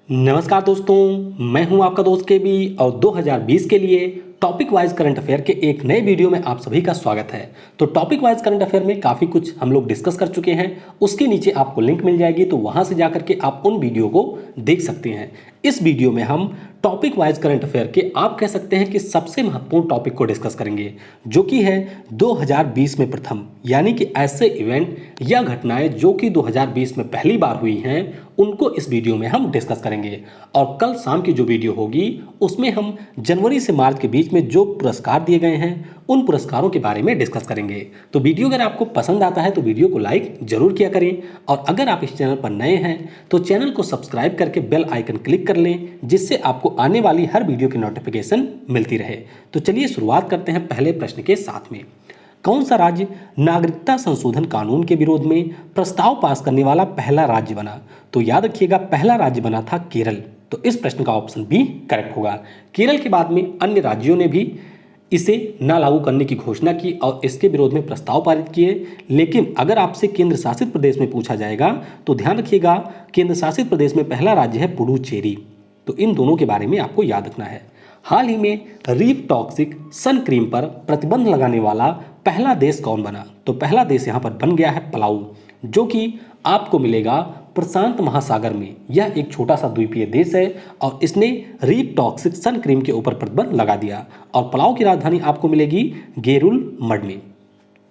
नमस्कार दोस्तों, मैं हूं आपका दोस्त केबी और 2020 के लिए टॉपिक वाइज करंट अफेयर के एक नए वीडियो में आप सभी का स्वागत है। तो टॉपिक वाइज करंट अफेयर में काफ़ी कुछ हम लोग डिस्कस कर चुके हैं। उसके नीचे आपको लिंक मिल जाएगी, तो वहां से जाकर के आप उन वीडियो को देख सकते हैं। इस वीडियो में हम टॉपिक वाइज करंट अफेयर के आप कह सकते हैं कि सबसे महत्वपूर्ण टॉपिक को डिस्कस करेंगे, जो कि है 2020 में प्रथम, यानी कि ऐसे इवेंट या घटनाएं जो कि 2020 में पहली बार हुई हैं, उनको इस वीडियो में हम डिस्कस करेंगे। और कल शाम की जो वीडियो होगी उसमें हम जनवरी से मार्च के बीच में जो पुरस्कार दिए गए हैं उन पुरस्कारों के बारे में डिस्कस करेंगे। तो वीडियो अगर आपको पसंद आता है तो वीडियो को लाइक जरूर किया करें, और अगर आप इस चैनल पर नए हैं तो चैनल को सब्सक्राइब करके बेल आइकन क्लिक कर लें, जिससे आपको आने वाली हर वीडियो की नोटिफिकेशन मिलती रहे। तो चलिए शुरुआत करते हैं पहले प्रश्न के साथ में। कौन सा राज्य नागरिकता संशोधन कानून के विरोध में प्रस्ताव पास करने वाला पहला राज्य बना? तो याद रखिएगा, पहला राज्य बना था केरल। तो इस प्रश्न का ऑप्शन बी करेक्ट होगा। केरल के बाद में अन्य राज्यों ने भी इसे ना लागू करने की घोषणा की और इसके विरोध में प्रस्ताव पारित किए। लेकिन अगर आपसे केंद्र शासित प्रदेश में पूछा जाएगा तो ध्यान रखिएगा, केंद्र शासित प्रदेश में पहला राज्य है पुडुचेरी। तो इन दोनों के बारे में आपको याद रखना है। हाल ही में रीफ टॉक्सिक सन क्रीम पर प्रतिबंध लगाने वाला पहला देश कौन बना? तो पहला देश यहाँ पर बन गया है पलाऊ, जो कि आपको मिलेगा प्रशांत महासागर में। यह एक छोटा सा द्वीपीय देश है और इसने रीफ टॉक्सिक सन क्रीम के ऊपर प्रतिबंध लगा दिया। और पलाऊ की राजधानी आपको मिलेगी गेरुल मड में।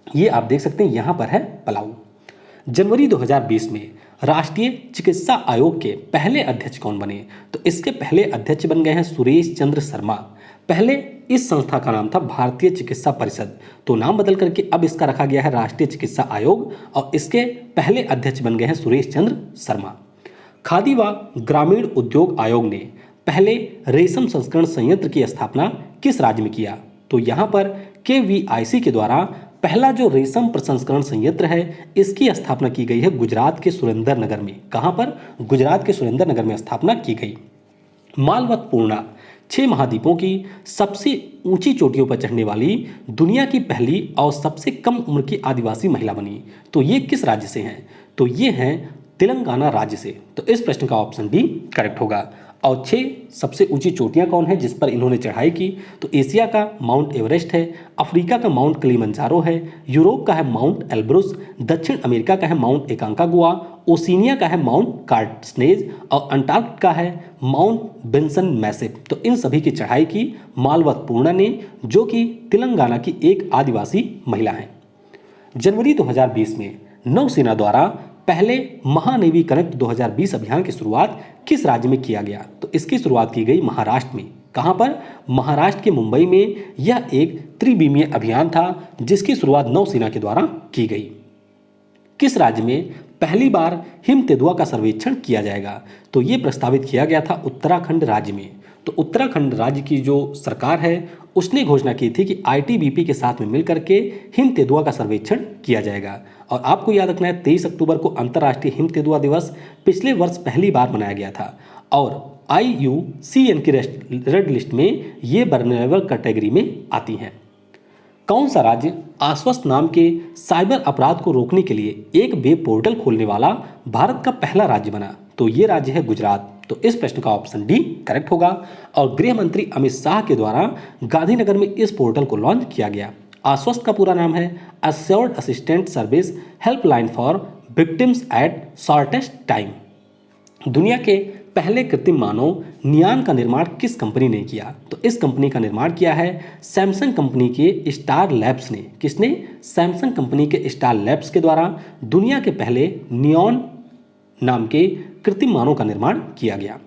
ये आप देख सकते हैं, यहाँ पर है पलाऊ। जनवरी 2020 में राष्ट्रीय चिकित्सा आयोग के पहले अध्यक्ष कौन बने? तो इसके पहले अध्यक्ष बन गए हैं सुरेश चंद्र शर्मा। पहले इस संस्था का नाम था भारतीय चिकित्सा परिषद, तो नाम बदल करके अब इसका रखा गया है राष्ट्रीय चिकित्सा आयोग, और इसके पहले अध्यक्ष बन गए हैं सुरेश चंद्र शर्मा। खादी व ग्रामीण उद्योग आयोग ने पहले रेशम संस्करण संयंत्र की स्थापना किस राज्य में किया? तो यहाँ पर KVIC के द्वारा पहला जो रेशम प्रसंस्करण संयंत्र है, इसकी स्थापना की गई है गुजरात के सुरेंद्रनगर में। कहाँ पर? गुजरात के सुरेंद्रनगर में स्थापना की गई। मालवत पूर्णा 6 महाद्वीपों की सबसे ऊंची चोटियों पर चढ़ने वाली दुनिया की पहली और सबसे कम उम्र की आदिवासी महिला बनी। तो ये किस राज्य से हैं? तो ये हैं तेलंगाना राज्य से। तो इस प्रश्न का ऑप्शन डी करेक्ट होगा। और 6 सबसे ऊंची चोटियां कौन है जिस पर इन्होंने चढ़ाई की? तो एशिया का माउंट एवरेस्ट है, अफ्रीका का माउंट किलिमंजारो है, यूरोप का है माउंट एल्ब्रुस, दक्षिण अमेरिका का है माउंट एकांकागुआ, ओशिनिया का है माउंट कार्स्टेज, और अंटार्कटिका का है माउंट बेंसन मैसिव। तो इन सभी की चढ़ाई की मालवत पूर्णा ने, जो कि तेलंगाना की एक आदिवासी महिला है। जनवरी 2020 में नौसेना द्वारा पहले महानेवी कनेक्ट 2020 अभियान की शुरुआत किस राज्य में किया गया? तो इसकी शुरुआत की गई महाराष्ट्र में। कहां पर? महाराष्ट्र के मुंबई में। यह एक त्रिविमीय अभियान था जिसकी शुरुआत नौसेना के द्वारा की गई। किस राज्य में पहली बार हिम तेंदुआ का सर्वेक्षण किया जाएगा? तो यह प्रस्तावित किया गया था उत्तराखंड राज्य में। तो उत्तराखंड राज्य की जो सरकार है उसने घोषणा की थी कि ITBP के साथ में मिलकर के हिम तेंदुआ का सर्वेक्षण किया जाएगा। और आपको याद रखना है, 23 अक्टूबर को अंतर्राष्ट्रीय हिम तेंदुआ दिवस पिछले वर्ष पहली बार मनाया गया था, और IUCN की रेड लिस्ट में ये वल्नरेबल कैटेगरी में आती हैं। कौन सा राज्य आश्वस्त नाम के साइबर अपराध को रोकने के लिए एक वेब पोर्टल खोलने वाला भारत का पहला राज्य बना? तो ये राज्य है गुजरात। तो इस प्रश्न का ऑप्शन डी करेक्ट होगा। और गृह मंत्री अमित शाह के द्वारा गांधीनगर में इस पोर्टल को लॉन्च किया गया। आश्वस्त का पूरा नाम है assured assistant service helpline for victims at shortest time. दुनिया के पहले कृत्रिम मानव नियान का निर्माण किस कंपनी ने किया? तो इस कंपनी का निर्माण किया है सैमसंग कंपनी के स्टार लैब्स ने। किसने? सैमसंग कंपनी के स्टार लैब्स के द्वारा दुनिया के पहले नियॉन नाम के कृत्रिम मानव का निर्माण किया गया।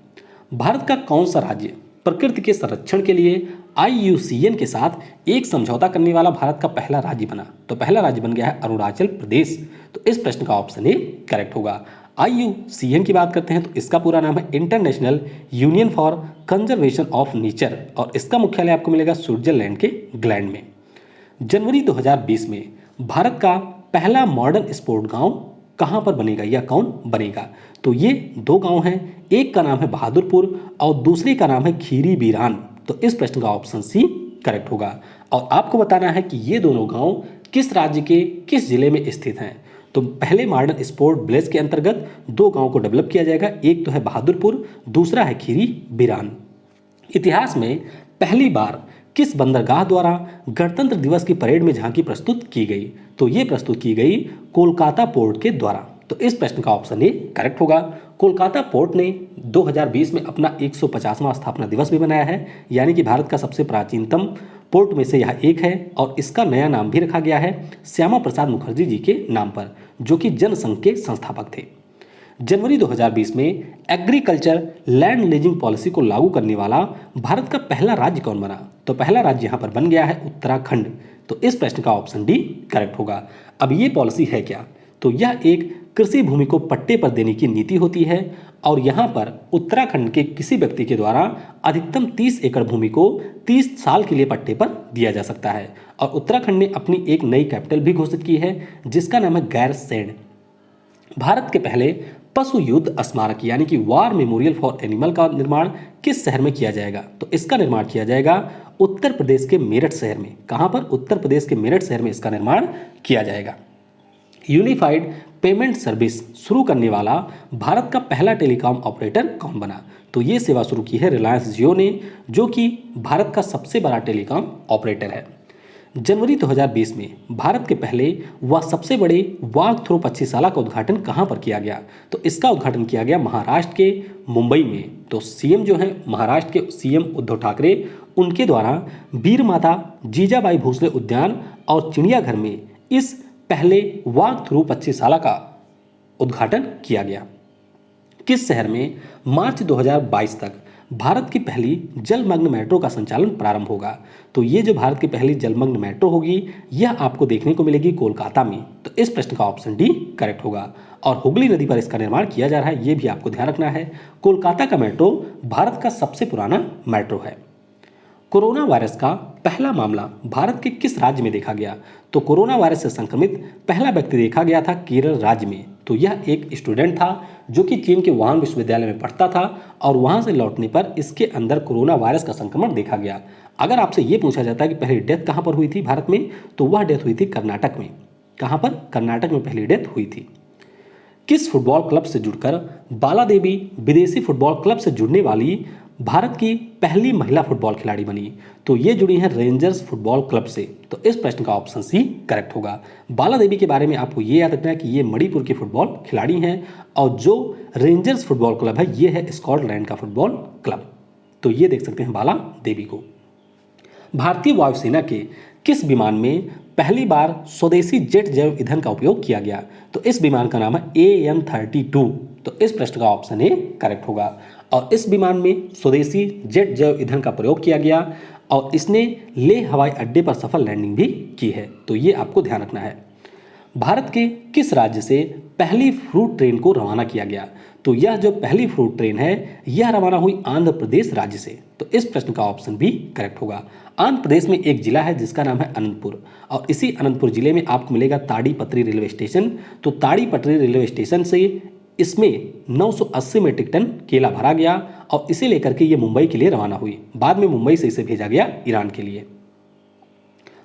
भारत का कौन सा राज्य प्रकृति के संरक्षण के लिए IUCN के साथ एक समझौता करने वाला भारत का पहला राज्य बना? तो पहला राज्य बन गया है अरुणाचल प्रदेश। तो इस प्रश्न का ऑप्शन ए करेक्ट होगा। IUCN की बात करते हैं तो इसका पूरा नाम है international union for conservation of nature, और इसका मुख्यालय आपको मिलेगा स्विट्जरलैंड के ग्लैंड में। जनवरी 2020 में भारत का पहला मॉडर्न स्पोर्ट गांव कहां पर बनेगा या कौन बनेगा? तो ये 2 गांव हैं, एक का नाम है बहादुरपुर और दूसरे का नाम है खीरी बीरान। तो इस प्रश्न का ऑप्शन सी करेक्ट होगा। और आपको बताना है कि ये दोनों गांव किस राज्य के किस जिले में स्थित हैं। तो पहले मॉडर्न स्पोर्ट विलेज के अंतर्गत 2 गांवों को डेवलप किया जाएगा। एक तो है बहादुरपुर, दूसरा है खीरी बिरान। इतिहास में पहली बार किस बंदरगाह द्वारा गणतंत्र दिवस की परेड में झांकी प्रस्तुत की गई? तो ये प्रस्तुत की गई कोलकाता पोर्ट के द्वारा। तो इस प्रश्न का ऑप्शन ए करेक्ट होगा। कोलकाता पोर्ट ने 2020 में अपना 150वां स्थापना दिवस भी मनाया है, यानी कि भारत का सबसे प्राचीनतम पोर्ट में से यह एक है और इसका नया नाम भी रखा गया है श्यामा प्रसाद मुखर्जी जी के नाम पर, जो कि जनसंघ के संस्थापक थे। जनवरी 2020 में एग्रीकल्चर लैंड लीजिंग पॉलिसी को लागू करने वाला भारत का पहला राज्य कौन बना? तो पहला राज्य यहां पर बन गया है उत्तराखंड। तो इस प्रश्न का ऑप्शन डी करेक्ट होगा। अब ये पॉलिसी है क्या? तो यह एक कृषि भूमि को पट्टे पर देने की नीति होती है और यहाँ पर उत्तराखंड के किसी व्यक्ति के द्वारा अधिकतम 30 एकड़ भूमि को 30 साल के लिए पट्टे पर दिया जा सकता है। और उत्तराखंड ने अपनी एक नई कैपिटल भी घोषित की है जिसका नाम है गैरसैंण। भारत के पहले पशु युद्ध स्मारक यानी कि वार मेमोरियल फॉर एनिमल का निर्माण किस शहर में किया जाएगा? तो इसका निर्माण किया जाएगा उत्तर प्रदेश के मेरठ शहर में। कहां पर? उत्तर प्रदेश के मेरठ शहर में इसका निर्माण किया जाएगा। यूनिफाइड पेमेंट सर्विस शुरू करने वाला भारत का पहला टेलीकॉम ऑपरेटर कौन बना? तो ये सेवा शुरू की है रिलायंस जियो ने, जो कि भारत का सबसे बड़ा टेलीकॉम ऑपरेटर है। जनवरी 2020 में भारत के पहले व सबसे बड़े वाघ थ्रो पक्षीशाला का उद्घाटन कहां पर किया गया? तो इसका उद्घाटन किया गया महाराष्ट्र के मुंबई में। तो सीएम जो है महाराष्ट्र के सीएम उद्धव ठाकरे, उनके द्वारा वीर माता जीजाबाई भोसले उद्यान और चिड़ियाघर में इस पहले वाघ थ्रो पक्षीशाला का उद्घाटन किया गया। किस शहर में मार्च 2022 तक भारत की पहली जलमग्न मेट्रो का संचालन प्रारंभ होगा? तो ये जो भारत की पहली जलमग्न मेट्रो होगी यह आपको देखने को मिलेगी कोलकाता में। तो इस प्रश्न का ऑप्शन डी करेक्ट होगा। और हुगली नदी पर इसका निर्माण किया जा रहा है, ये भी आपको ध्यान रखना है। कोलकाता का मेट्रो भारत का सबसे पुराना मेट्रो है। कोरोना वायरस का पहला मामला भारत के किस राज्य में देखा गया? तो कोरोना वायरस से संक्रमित पहला व्यक्ति देखा गया था केरल राज्य में। तो यह एक स्टूडेंट था जो कि चीन के वुहान विश्वविद्यालय में पढ़ता था और वहां से लौटने पर इसके अंदर कोरोना वायरस का संक्रमण देखा गया। अगर आपसे ये पूछा जाता है कि पहली डेथ कहां पर हुई थी भारत में, तो वह डेथ हुई थी कर्नाटक में। कहां पर? कर्नाटक में पहली डेथ हुई थी। किस फुटबॉल क्लब से जुड़कर बाला देवी विदेशी फुटबॉल क्लब से जुड़ने वाली भारत की पहली महिला फुटबॉल खिलाड़ी बनी? तो ये जुड़ी हैं रेंजर्स फुटबॉल क्लब से। तो इस प्रश्न का ऑप्शन सी करेक्ट होगा। बाला देवी के बारे में आपको ये याद रखना है कि ये मणिपुर की फुटबॉल खिलाड़ी हैं और जो रेंजर्स फुटबॉल क्लब है ये है स्कॉटलैंड का फुटबॉल क्लब। तो ये देख सकते हैं बाला देवी को। भारतीय वायुसेना के किस विमान में पहली बार स्वदेशी जेट जैव ईंधन का उपयोग किया गया? तो इस विमान का नाम है AN-32। तो इस प्रश्न का ऑप्शन ए करेक्ट होगा। और इस विमान में स्वदेशी जेट जैव ईंधन का प्रयोग किया गया और इसने लेह हवाई अड्डे पर सफल लैंडिंग भी की है। तो ये आपको ध्यान रखना है। भारत के किस राज्य से पहली फ्रूट ट्रेन को रवाना किया गया? तो यह जो पहली फ्रूट ट्रेन है यह रवाना हुई आंध्र प्रदेश राज्य से। तो इस प्रश्न का ऑप्शन भी करेक्ट होगा। आंध्र प्रदेश में एक जिला है जिसका नाम है अनंतपुर और इसी अनंतपुर जिले में आपको मिलेगा ताड़ीपत्री रेलवे स्टेशन। तो ताड़ीपत्री रेलवे स्टेशन से इसमें 980 मीट्रिक टन केला भरा गया और इसे लेकर के ये मुंबई के लिए रवाना हुई। बाद में मुंबई से इसे भेजा गया ईरान के लिए।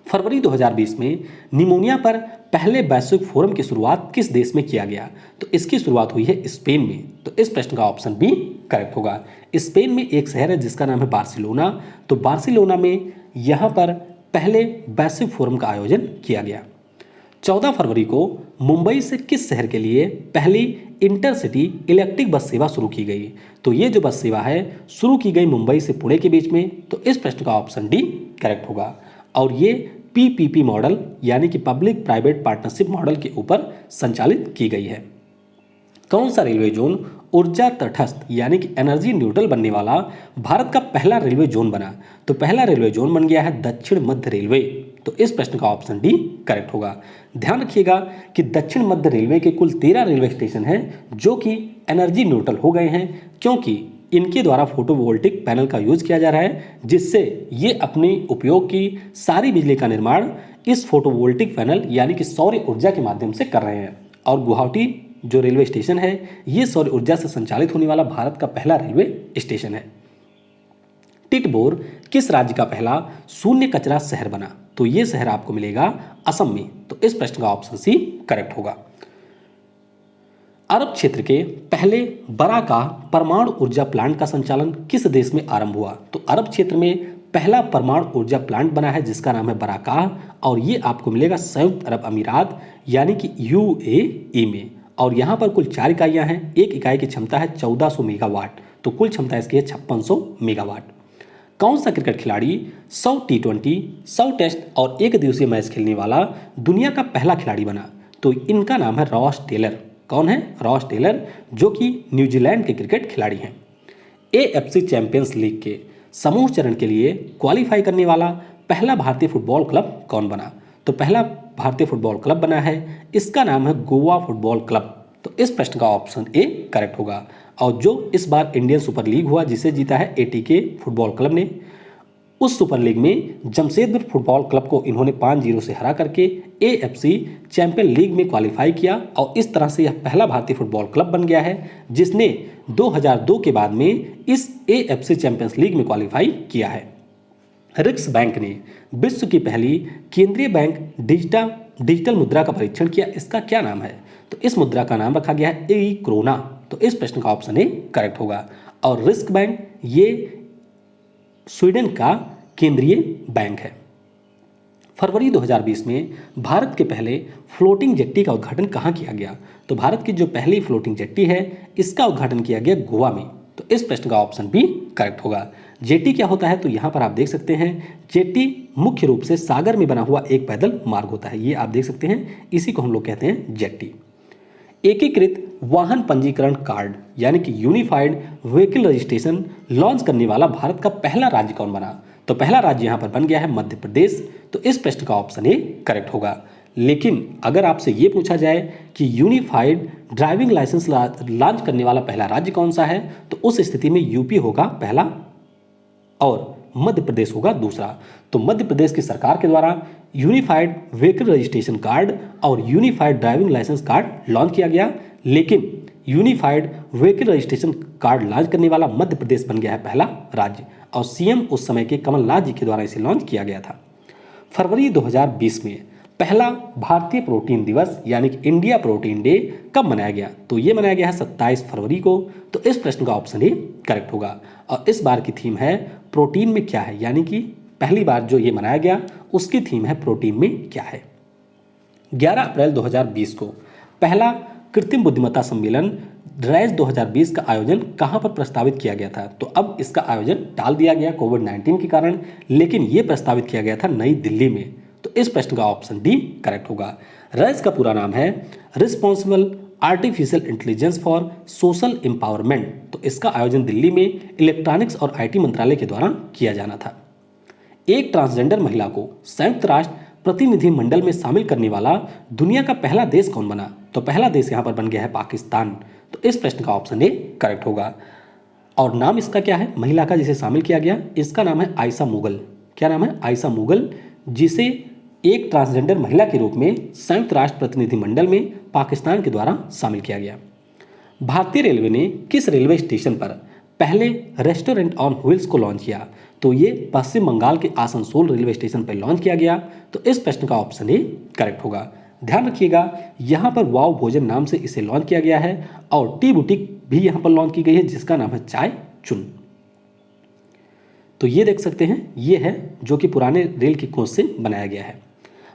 फरवरी 2020 में निमोनिया पर पहले वैश्विक फोरम की शुरुआत किस देश में किया गया? तो इसकी शुरुआत हुई है स्पेन में। तो इस प्रश्न का ऑप्शन बी करेक्ट होगा। स्पेन में एक शहर है जिसका नाम है बार्सिलोना। तो बार्सिलोना में यहाँ पर पहले वैश्विक फोरम का आयोजन किया गया। 14 फरवरी को मुंबई से किस शहर के लिए पहली इंटरसिटी इलेक्ट्रिक बस सेवा शुरू की गई? तो ये जो बस सेवा है शुरू की गई मुंबई से पुणे के बीच में। तो इस प्रश्न का ऑप्शन डी करेक्ट होगा। और ये PPP मॉडल यानी कि पब्लिक प्राइवेट पार्टनरशिप मॉडल के ऊपर संचालित की गई है। कौन सा रेलवे जोन ऊर्जा तटस्थ यानी कि एनर्जी न्यूट्रल बनने वाला भारत का पहला रेलवे जोन बना? तो पहला रेलवे जोन बन गया है दक्षिण मध्य रेलवे। तो इस प्रश्न का ऑप्शन डी करेक्ट होगा। ध्यान रखिएगा कि दक्षिण मध्य रेलवे के कुल 13 रेलवे स्टेशन हैं जो कि एनर्जी न्यूट्रल हो गए हैं, क्योंकि इनके द्वारा फोटोवोल्टिक पैनल का यूज किया जा रहा है, जिससे ये अपने उपयोग की सारी बिजली का निर्माण इस फोटोवोल्टिक पैनल यानी कि सौर ऊर्जा के माध्यम से कर रहे हैं। और गुवाहाटी जो रेलवे स्टेशन है ये सौर ऊर्जा से संचालित होने वाला भारत का पहला रेलवे स्टेशन है। टिटबोर किस राज्य का पहला शून्य कचरा शहर बना? तो ये शहर आपको मिलेगा असम में। तो इस प्रश्न का ऑप्शन सी करेक्ट होगा। अरब क्षेत्र के पहले बराका परमाणु ऊर्जा प्लांट का संचालन किस देश में आरंभ हुआ? तो अरब क्षेत्र में पहला परमाणु ऊर्जा प्लांट बना है जिसका नाम है बराका, और ये आपको मिलेगा संयुक्त अरब अमीरात यानी कि यूएई में। और यहाँ पर कुल 4 इकाइयाँ हैं। एक इकाई की क्षमता है 1400 मेगावाट, तो कुल क्षमता इसकी है 5600 मेगावाट। कौन सा क्रिकेट खिलाड़ी 100 T20, 100 टेस्ट और 1 दिवसीय मैच खेलने वाला दुनिया का पहला खिलाड़ी बना? तो इनका नाम है रॉस टेलर। कौन है? रॉस टेलर, जो कि न्यूजीलैंड के क्रिकेट खिलाड़ी हैं। एएफसी चैंपियंस लीग के समूह चरण के लिए क्वालिफाई करने वाला पहला भारतीय फुटबॉल क्लब कौन बना? तो पहला भारतीय फुटबॉल क्लब बना है, इसका नाम है गोवा फुटबॉल क्लब। तो इस प्रश्न का ऑप्शन ए करेक्ट होगा। और जो इस बार इंडियन सुपर लीग हुआ जिसे जीता है एटीके फुटबॉल क्लब ने, उस सुपर लीग में जमशेदपुर फुटबॉल क्लब को इन्होंने 5-0 से हरा करके एएफसी चैंपियन लीग में क्वालिफाई किया, और इस तरह से यह पहला भारतीय फुटबॉल क्लब बन गया है जिसने 2002 के बाद में इस एएफसी चैंपियंस लीग में क्वालिफाई किया है। रिक्स बैंक ने विश्व की पहली केंद्रीय बैंक डिजिटल मुद्रा का परीक्षण किया, इसका क्या नाम है? तो इस मुद्रा का नाम रखा गया है ई क्रोना। तो इस प्रश्न का ऑप्शन ए करेक्ट होगा। और रिस्क बैंक ये स्वीडन का केंद्रीय बैंक है। फरवरी 2020 में भारत के पहले फ्लोटिंग जेट्टी का उद्घाटन कहाँ किया गया? तो भारत की जो पहली फ्लोटिंग जेट्टी है इसका उद्घाटन किया गया गोवा में। तो इस प्रश्न का ऑप्शन बी करेक्ट होगा। जेट्टी क्या होता है? तो यहाँ पर आप देख सकते हैं, जेट्टी मुख्य रूप से सागर में बना हुआ एक पैदल मार्ग होता है। ये आप देख सकते हैं, इसी को हम लोग कहते हैं जेट्टी। एकीकृत वाहन पंजीकरण कार्ड यानी कि यूनिफाइड व्हीकल रजिस्ट्रेशन लॉन्च करने वाला भारत का पहला राज्य कौन बना? तो पहला राज्य यहाँ पर बन गया है मध्य प्रदेश। तो इस प्रश्न का ऑप्शन ए करेक्ट होगा। लेकिन अगर आपसे ये पूछा जाए कि यूनिफाइड ड्राइविंग लाइसेंस लॉन्च करने वाला पहला राज्य कौन सा है, तो उस स्थिति में यूपी होगा पहला और मध्य प्रदेश होगा दूसरा। तो मध्य प्रदेश की सरकार के द्वारा यूनिफाइड व्हीकल रजिस्ट्रेशन कार्ड और unified driving licence card launch किया गया, लेकिन unified vehicle registration card launch करने वाला मध्य प्रदेश बन गया है पहला राज्य, और सीएम उस समय के कमलनाथ जी के द्वारा इसे लॉन्च किया गया था। फरवरी 2020 में पहला भारतीय प्रोटीन दिवस यानी कि इंडिया प्रोटीन डे कब मनाया गया? तो ये मनाया गया है 27 फरवरी को। तो इस प्रश्न का ऑप्शन ए करेक्ट होगा। और इस बार की थीम है प्रोटीन में क्या है, यानी कि पहली बार जो ये मनाया गया उसकी थीम है प्रोटीन में क्या है। 11 अप्रैल 2020 को पहला कृत्रिम बुद्धिमत्ता सम्मेलन रैज 2020 का आयोजन कहां पर प्रस्तावित किया गया था? तो अब इसका आयोजन टाल दिया गया कोविड-19 के कारण, लेकिन ये प्रस्तावित किया गया था नई दिल्ली में। तो इस प्रश्न का ऑप्शन डी करेक्ट होगा। रैज का पूरा नाम है responsible artificial intelligence for social empowerment. तो इसका आयोजन दिल्ली में इलेक्ट्रॉनिक्स और आईटी मंत्रालय के द्वारा किया जाना था। एक ट्रांसजेंडर महिला को संयुक्त राष्ट्र प्रतिनिधि मंडल में शामिल करने वाला दुनिया का पहला देश कौन बना? तो पहला देश यहाँ पर बन गया है पाकिस्तान। तो इस प्रश्न का ऑप्शन ए करेक्ट होगा। और नाम इसका क्या है महिला का जिसे शामिल किया गया? इसका नाम है आयशा मुगल। क्या नाम है? आयशा मुगल, जिसे एक ट्रांसजेंडर महिला के रूप में संयुक्त राष्ट्र प्रतिनिधि मंडल में पाकिस्तान के द्वारा शामिल किया गया। भारतीय रेलवे ने किस रेलवे स्टेशन पर पहले रेस्टोरेंट ऑन व्हील्स को लॉन्च किया? तो ये पश्चिम बंगाल के आसनसोल रेलवे स्टेशन पर लॉन्च किया गया। तो इस प्रश्न का ऑप्शन ए करेक्ट होगा। ध्यान रखिएगा, यहाँ पर वाव भोजन नाम से इसे लॉन्च किया गया है, और टी बुटीक भी यहाँ पर लॉन्च की गई है जिसका नाम है चाय चुन। तो ये देख सकते हैं, ये है जो कि पुराने रेल की कोच से बनाया गया है।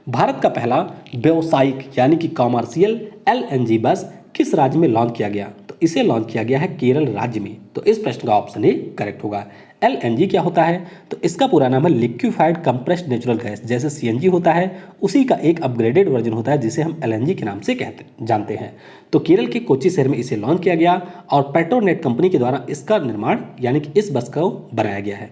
भारत का पहला व्यावसायिक यानी कि कॉमर्शियल एलएनजी बस किस राज्य में लॉन्च किया गया? तो इसे लॉन्च किया गया है केरल राज्य में। तो इस प्रश्न का ऑप्शन ए करेक्ट होगा। एलएनजी क्या होता है? तो इसका पूरा नाम है लिक्विफाइड कंप्रेस्ड नेचुरल गैस। जैसे सीएनजी होता है उसी का एक अपग्रेडेड वर्जन होता है जिसे हम एलएनजी के नाम से जानते हैं। तो केरल के कोच्चि शहर में इसे लॉन्च किया गया, और पेट्रोनेट कंपनी के द्वारा इसका निर्माण यानी कि इस बस को बनाया गया है।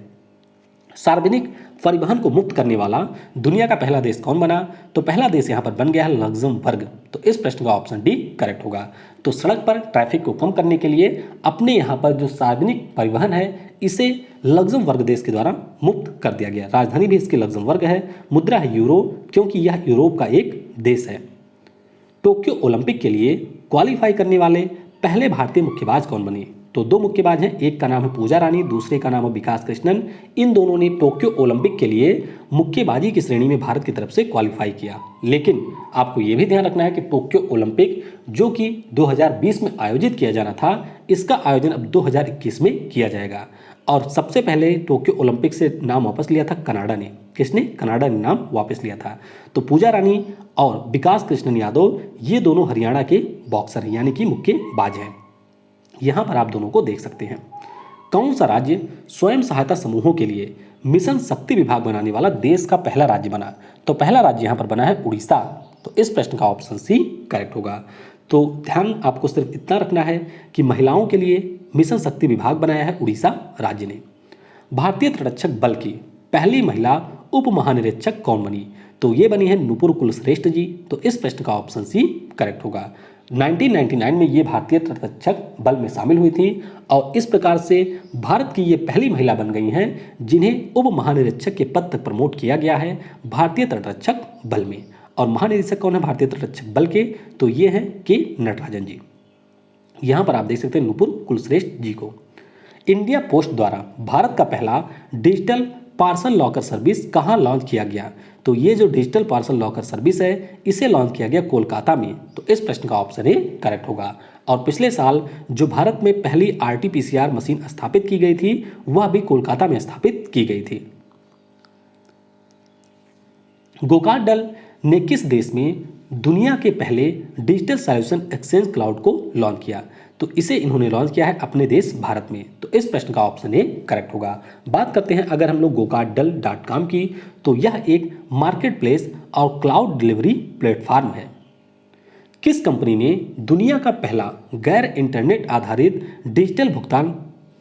सार्वजनिक परिवहन को मुक्त करने वाला दुनिया का पहला देश कौन बना? तो पहला देश यहाँ पर बन गया है लग्जमबर्ग। तो इस प्रश्न का ऑप्शन डी करेक्ट होगा। तो सड़क पर ट्रैफिक को कम करने के लिए अपने यहाँ पर जो सार्वजनिक परिवहन है इसे लग्जमबर्ग देश के द्वारा मुक्त कर दिया गया। राजधानी भी इसकी लग्जमबर्ग है, मुद्रा है यूरो क्योंकि यह यूरोप का एक देश है। टोक्यो ओलंपिक के लिए क्वालिफाई करने वाले पहले भारतीय मुक्केबाज कौन बने? तो दो मुक्केबाज हैं, एक का नाम है पूजा रानी, दूसरे का नाम है विकास कृष्णन। इन दोनों ने टोक्यो ओलंपिक के लिए मुक्केबाजी की श्रेणी में भारत की तरफ से क्वालिफाई किया। लेकिन आपको यह भी ध्यान रखना है कि टोक्यो ओलंपिक जो कि 2020 में आयोजित किया जाना था, इसका आयोजन अब 2021 में किया जाएगा। और सबसे पहले टोक्यो ओलंपिक से नाम वापस लिया था कनाडा ने। किसने? कनाडा ने नाम वापस लिया था। तो पूजा रानी और विकास कृष्णन यादव ये दोनों हरियाणा के बॉक्सर हैं, यानी कि मुक्केबाज हैं। यहाँ पर आप दोनों को देख सकते हैं। कौन सा राज्य स्वयं सहायता समूहों के लिए मिशन शक्ति विभाग बनाने वाला देश का पहला राज्य बना? तो पहला राज्य यहाँ पर बना है उड़ीसा। तो इस प्रश्न का ऑप्शन सी करेक्ट होगा। तो ध्यान आपको सिर्फ इतना रखना है कि महिलाओं के लिए मिशन शक्ति विभाग बनाया है उड़ीसा राज्य ने। भारतीय तटरक्षक बल की पहली महिला उप महानिरीक्षक कौन बनी? तो ये बनी है नुपुर कुलश्रेष्ठ जी। तो इस प्रश्न का ऑप्शन सी करेक्ट होगा। 1999 में ये भारतीय तटरक्षक बल में शामिल हुई थी और इस प्रकार से भारत की ये पहली महिला बन गई हैं जिन्हें उप महानिरीक्षक के पद तक प्रमोट किया गया है भारतीय तटरक्षक बल में। और महानिरीक्षक कौन है भारतीय तटरक्षक बल के? तो ये हैं के नटराजन जी। यहाँ पर आप देख सकते हैं नुपुर कुलश्रेष्ठ जी को। इंडिया पोस्ट द्वारा भारत का पहला डिजिटल पार्सल लॉकर सर्विस कहाँ लॉन्च किया गया? तो ये जो डिजिटल पार्सल लॉकर सर्विस है इसे लॉन्च किया गया कोलकाता में। तो इस प्रश्न का ऑप्शन ए करेक्ट होगा। और पिछले साल जो भारत में पहली RT-PCR मशीन स्थापित की गई थी वह भी कोलकाता में स्थापित की गई थी। गोकाक दल ने किस देश में दुनिया के पहले डिजिटल सॉल्यूशन एक्सचेंज क्लाउड को लॉन्च किया? तो इसे इन्होंने लॉन्च किया है अपने देश भारत में। तो इस प्रश्न का ऑप्शन ए करेक्ट होगा। बात करते हैं अगर हम लोग gokakdal.com की, तो यह एक मार्केट प्लेस और क्लाउड डिलीवरी प्लेटफॉर्म है। किस कंपनी ने दुनिया का पहला गैर इंटरनेट आधारित डिजिटल भुगतान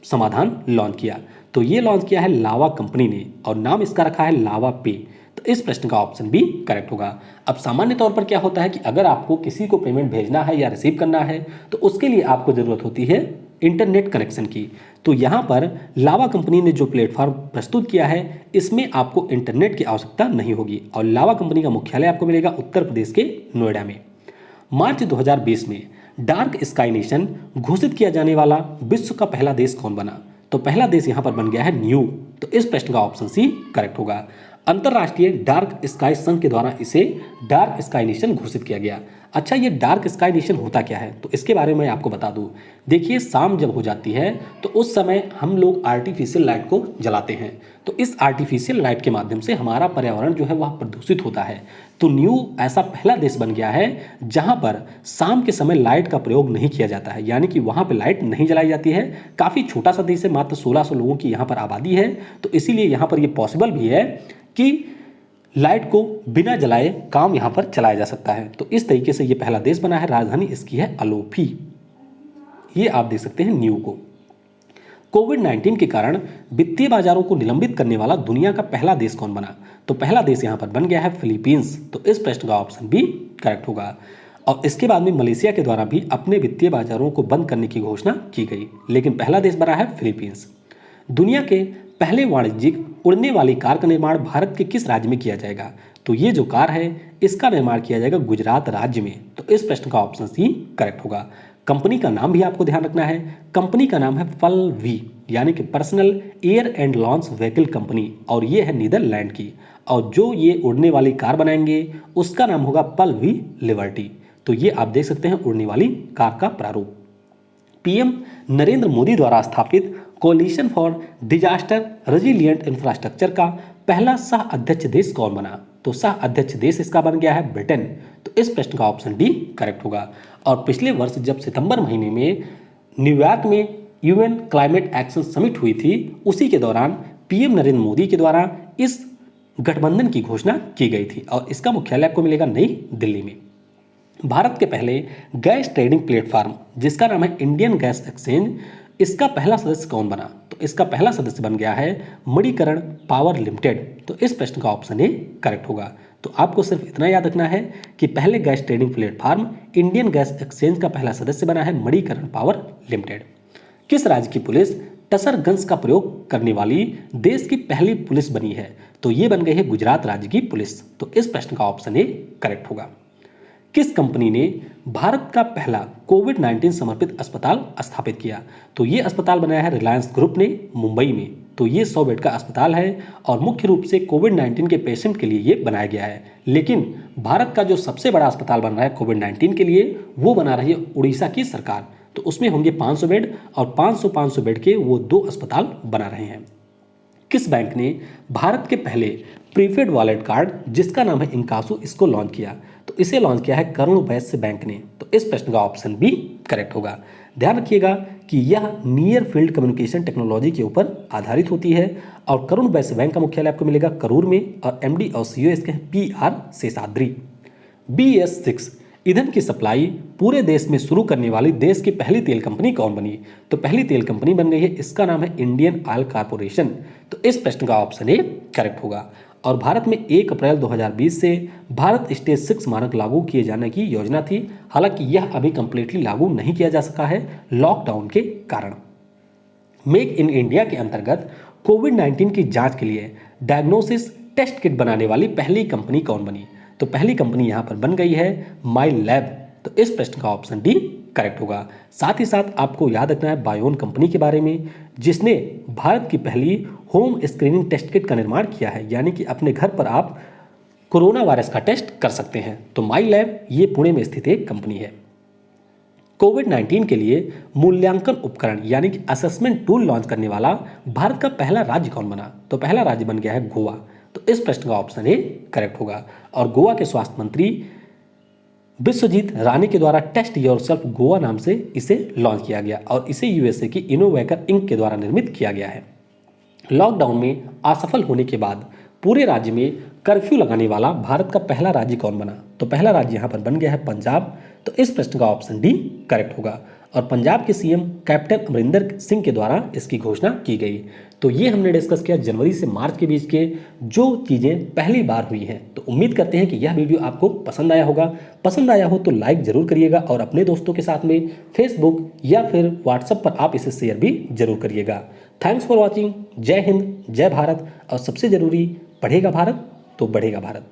समाधान लॉन्च किया? तो ये लॉन्च किया है लावा कंपनी ने और नाम इसका रखा है लावा पे। तो इस प्रश्न का ऑप्शन भी करेक्ट होगा। अब सामान्य तौर पर क्या होता है कि अगर आपको किसी को पेमेंट भेजना है या रिसीव करना है तो उसके लिए आपको ज़रूरत होती है इंटरनेट कनेक्शन की। तो यहाँ पर लावा कंपनी ने जो प्लेटफॉर्म प्रस्तुत किया है इसमें आपको इंटरनेट की आवश्यकता नहीं होगी और लावा कंपनी का मुख्यालय आपको मिलेगा उत्तर प्रदेश के नोएडा में। मार्च 2020 में डार्क स्काई नेशन घोषित किया जाने वाला विश्व का पहला देश कौन बना? तो पहला देश यहाँ पर बन गया है न्यू। तो इस प्रश्न का ऑप्शन सी करेक्ट होगा। अंतरराष्ट्रीय डार्क स्काई संघ के द्वारा इसे डार्क स्काई नेशन घोषित किया गया। अच्छा, ये डार्क स्काई नेशन होता क्या है? तो इसके बारे में आपको बता दूं। देखिए, शाम जब हो जाती है तो उस समय हम लोग आर्टिफिशियल लाइट को जलाते हैं। तो इस आर्टिफिशियल लाइट के माध्यम से हमारा पर्यावरण जो है वह प्रदूषित होता है। तो न्यू ऐसा पहला देश बन गया है जहां पर शाम के समय लाइट का प्रयोग नहीं किया जाता है, यानी कि वहां पर लाइट नहीं जलाई जाती है। काफ़ी छोटा सा देश है, मात्र 1600 लोगों की यहाँ पर आबादी है। तो इसीलिए यहाँ पर यह पॉसिबल भी है कि लाइट को बिना जलाए काम यहाँ पर चलाया जा सकता है। तो इस तरीके से ये पहला देश बना है। राजधानी इसकी है अलोफी। ये आप देख सकते हैं न्यू को। कोविड-19 के कारण वित्तीय बाजारों को निलंबित करने वाला दुनिया का पहला देश कौन बना? तो पहला देश यहाँ पर बन गया है फिलीपींस। तो इस प्रश्न का ऑप्शन भी करेक्ट होगा। और इसके बाद में मलेशिया के द्वारा भी अपने वित्तीय बाजारों को बंद करने की घोषणा की गई, लेकिन पहला देश बना है फिलीपींस। दुनिया के पहले वाणिज्यिक उड़ने वाली कार का निर्माण भारत के किस राज्य में किया जाएगा? तो ये जो कार है इसका निर्माण किया जाएगा गुजरात राज्य में। तो इस प्रश्न का ऑप्शन सी करेक्ट होगा। कंपनी का नाम भी आपको ध्यान रखना है। कंपनी का नाम है पलवी, यानी कि personal air and launch vehicle company, और ये है नीदरलैंड की। और जो ये उड़ने वाली कार बनाएंगे उसका नाम होगा पलवी लिबर्टी। तो ये आप देख सकते हैं उड़ने वाली कार का प्रारूप। पीएम नरेंद्र मोदी द्वारा स्थापित coalition for disaster resilient infrastructure का पहला सह अध्यक्ष देश कौन बना? तो सह अध्यक्ष देश इसका बन गया है ब्रिटेन। तो इस प्रश्न का ऑप्शन डी करेक्ट होगा। और पिछले वर्ष जब सितंबर महीने में न्यूयॉर्क में यूएन क्लाइमेट एक्शन समिट हुई थी, उसी के दौरान पीएम नरेंद्र मोदी के द्वारा इस गठबंधन की घोषणा की गई थी और इसका मुख्यालय आपको मिलेगा नई दिल्ली में। भारत के पहले गैस ट्रेडिंग प्लेटफॉर्म जिसका नाम है इंडियन गैस एक्सचेंज, इसका पहला सदस्य कौन बना? तो इसका पहला सदस्य बन गया है मणिकरण पावर लिमिटेड। तो इस प्रश्न का ऑप्शन ए करेक्ट होगा। तो आपको सिर्फ इतना याद रखना है कि पहले gas trading platform Indian gas exchange का पहला सदस्य बना है मणिकरण पावर लिमिटेड। किस राज्य की पुलिस टसर गन्स का प्रयोग करने वाली देश की पहली पुलिस बनी है? तो ये बन गई है गुजरात राज्य की पुलिस। तो इस प्रश्न का ऑप्शन ए करेक्ट होगा। किस कंपनी ने भारत का पहला कोविड-19 समर्पित अस्पताल स्थापित किया? तो ये अस्पताल बनाया है रिलायंस ग्रुप ने मुंबई में। तो ये 100 बेड का अस्पताल है और मुख्य रूप से कोविड-19 के पेशेंट के लिए ये बनाया गया है। लेकिन भारत का जो सबसे बड़ा अस्पताल बन रहा है कोविड-19 के लिए, वो बना रही है उड़ीसा की सरकार। तो उसमें होंगे 500 बेड और 500 बेड के वो 2 अस्पताल बना रहे हैं। किस बैंक ने भारत के पहले प्रीपेड वॉलेट कार्ड जिसका नाम है इंकासो, इसको लॉन्च किया? तो इसे लॉन्च किया है करुण वैश्य बैंक ने। तो इस प्रश्न का ऑप्शन बी करेक्ट होगा। ध्यान रखिएगा कि यह नियर फील्ड कम्युनिकेशन टेक्नोलॉजी के ऊपर आधारित होती है और करुण वैश्य बैंक का मुख्यालय आपको मिलेगा करूर में और एमडी और सीईओ इसके हैं PR शेषाद्री। BS6 ईंधन की सप्लाई पूरे देश में शुरू करने वाली देश की पहली तेल कंपनी कौन बनी? तो पहली तेल कंपनी बन गई है, इसका नाम है इंडियन ऑयल कॉर्पोरेशन। तो इस प्रश्न का ऑप्शन ए करेक्ट होगा। और भारत में 1 अप्रैल 2020 से भारत स्टेज 6 मानक लागू किए जाने की योजना थी। हालांकि यह अभी कंप्लीटली लागू नहीं किया जा सका है लॉकडाउन के कारण। मेक इन इंडिया के अंतर्गत कोविड-19 की जांच के लिए डायग्नोसिस टेस्ट किट बनाने वाली पहली कंपनी कौन बनी? तो पहली कंपनी यहां पर बन गई है माई लैब। तो इस प्रश्न का ऑप्शन डी करेक्ट होगा। साथ ही साथ आपको याद रखना है बायोन कंपनी के बारे में, जिसने भारत की पहली होम स्क्रीनिंग टेस्ट किट का निर्माण किया है, यानी कि अपने घर पर आप कोरोना वायरस का टेस्ट कर सकते हैं। तो माई लैब ये पुणे में स्थित एक कंपनी है। कोविड-19 के लिए मूल्यांकन उपकरण यानी कि असेसमेंट टूल लॉन्च करने वाला भारत का पहला राज्य कौन बना? तो पहला राज्य बन गया है गोवा। तो इस प्रश्न का ऑप्शन ए करेक्ट होगा। और गोवा के स्वास्थ्य मंत्री विश्वजीत राणे के द्वारा टेस्ट योरसेल्फ गोवा नाम से इसे लॉन्च किया गया और इसे यूएसए की इनोवेकर इंक के द्वारा निर्मित किया गया है। लॉकडाउन में असफल होने के बाद पूरे राज्य में कर्फ्यू लगाने वाला भारत का पहला राज्य कौन बना? तो पहला राज्य यहाँ पर बन गया है पंजाब। तो इस प्रश्न का ऑप्शन डी करेक्ट होगा। और पंजाब के सीएम कैप्टन अमरिंदर सिंह के द्वारा इसकी घोषणा की गई। तो ये हमने डिस्कस किया जनवरी से मार्च के बीच के जो चीज़ें पहली बार हुई हैं। तो उम्मीद करते हैं कि यह वीडियो आपको पसंद आया होगा। पसंद आया हो तो लाइक जरूर करिएगा और अपने दोस्तों के साथ में फेसबुक या फिर व्हाट्सएप पर आप इसे शेयर भी जरूर करिएगा। Thanks for watching. जय हिंद, जय भारत और सबसे जरूरी, पढ़ेगा भारत तो बढ़ेगा भारत।